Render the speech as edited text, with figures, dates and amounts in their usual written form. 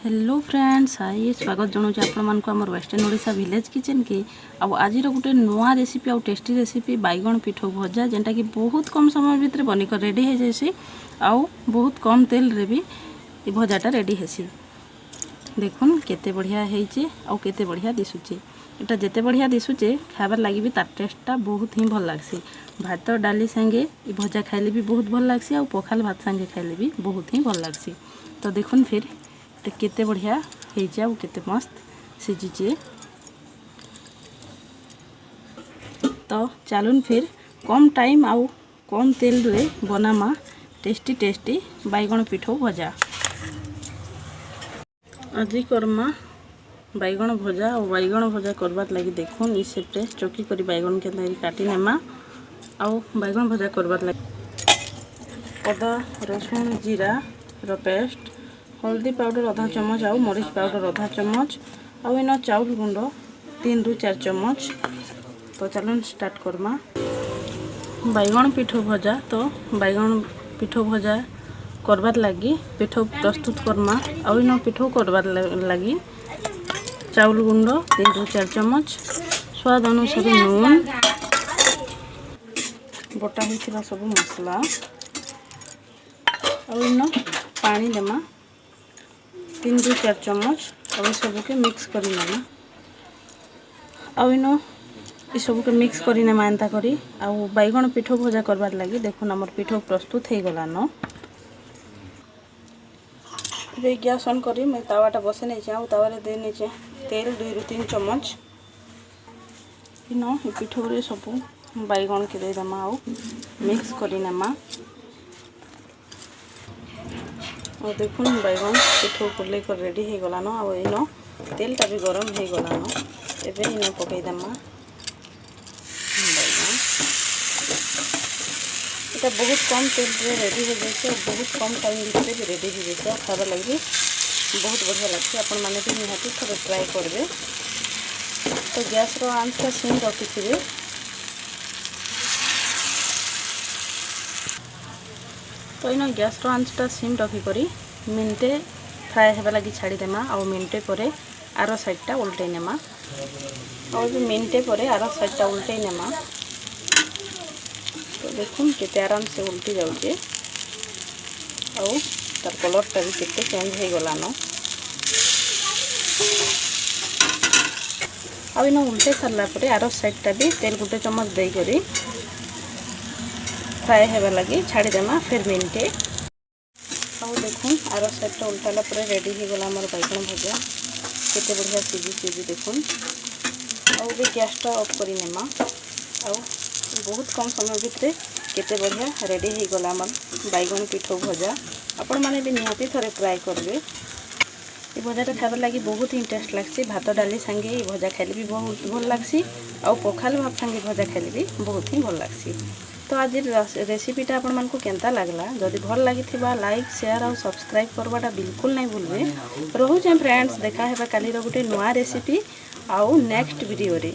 Hello friends, high स्वागत जनाऊँ आपण मानक आम वेस्टर्न ओडिशा विलेज किचन के आज गोटे नुआ रेसिपी आउ टेस्टी रेसिपी बैगण पिठो भजा जेनटा कि बहुत कम समय भितर बनिक रेडी हो जाए आउ बहुत कम तेल रे भी भजाटा रेडी हेसी। देखुन केते बढ़िया होइचे आउ केते बढ़िया दिसुचे। एटा जेते बढ़िया दिसुचे खाबार लगी भी तार टेस्टटा बहुत ही भल लागसी। भात डाली संगे भजा खाइले भी बहुत भल लागसी आउ पखाल भात संगे खाइले भी बहुत ही भल लागसी। तो देखुन फिर केते बढ़िया होइचे आउ केते मस्त सिझीचे। तो चलुन फिर कम टाइम आउ कम तेल रे बनामा टेस्टी टेस्टी बैगण पिठो भजा। आज करमा बैगण भजा और बैगण भजा करबार लगी देखुन इस सेप्टे चौकी करी बैगण के काटी नेमा आउ बैगण भजा करबार लगी अदा रसुन जीरा रो पेस्ट, हल्दी पाउडर आधा चम्मच आउ मरीच पाउडर आधा चम्मच आउ इन चाउल गुंड 3 ରୁ 4 चम्मच। तो चलन स्टार्ट करमा बैगण पिठो भजा। तो बैगण पिठो भजा करबार लगी पिठो प्रस्तुत करमा आउ इन पिठो करबार लगी चाउल गुंड 3 ରୁ 4 चम्मच, स्वाद अनुसार नून, बटा होइथिबा सब मसला आउ इन पानी देमा 3 ରୁ 4 चम्मच और सबके मिक्स करी नेमा आउ इन सबके मिक्स करी नेमा एंता करी आउ बैगण पिठो भजा करबार लगी देखुन हमर पिठो प्रस्तुत हो गला न। ये गैस ऑन करी मैं तावाटा बसे नहीं आउ तावारे दे नहीं तेल 2 ରୁ 3 चम्मच इन पिठो रे सब बैगण के दे देमा आउ मिक्स करी नेमा और देखुन बैगन पिठो पुले कर रेडी हो गला न। आउ इन तेलटा भी गरम हो गला न। एबे इन पकई देमा बैगन। এটা बहुत कम तेल रे रेडी हो जाए और बहुत कम टाइम भितर भी रेडी हो जाए। खावा लगी बहुत बढ़िया लगছে। आपण माने भी निहाती थोड़े ट्राई करबे। तो गैस रो आंच का सिम रखिथिबे। तो इन गैस रो आंचटा सिम रखी करी मिनटे फ्राए हेबा लगी छाड़ी देमा आउ मिनटे परे आरो साइडटा उल्टे नेमा और भी मिनटे परे आरो साइडटा उल्टे नेमा। तो देखुन केते आराम से उल्टी जाउचे आउ तार कलरटा भी केते चेंज हो गला न। आउ इन उल्टे सारला परे आरो साइडटा भी तेल गुटे चम्मच दे करी फ्राए हेबा लगी छाड़ी देमा फिर मिनटे आउ देखुन आरो साइडटा उल्टाला परे रेडी हो गला हमर बैगण भजा केते बढ़िया सिझी देखुन। आउ भी गैसटा ऑफ करी नेमा आउ बहुत कम समय भितर केते बढ़िया रेडी हो गला हमर बैगण पिठो भजा। आपण माने भी निहाती थरे ट्राई करबे। ये भजाटा खाइबार लगी बहुत ही टेस्ट लागसी। भात डाली संगे ये भजा खाइले भी बहुत भल लागसी आउ पखाल भात संगे भजा खाइले भी बहुत ही भल लागसी। तो आज रेसिपीटा आपण मानकु केंता लागला जदि भल लागिथिबा लाइक शेयर और सब्सक्राइब करवाटा बिल्कुल नहीं भूलबे। रहूचे फ्रेंड्स, देखा हेबा काली रो गुटे नुआ रेसिपी आउ नेक्स्ट वीडियो रे।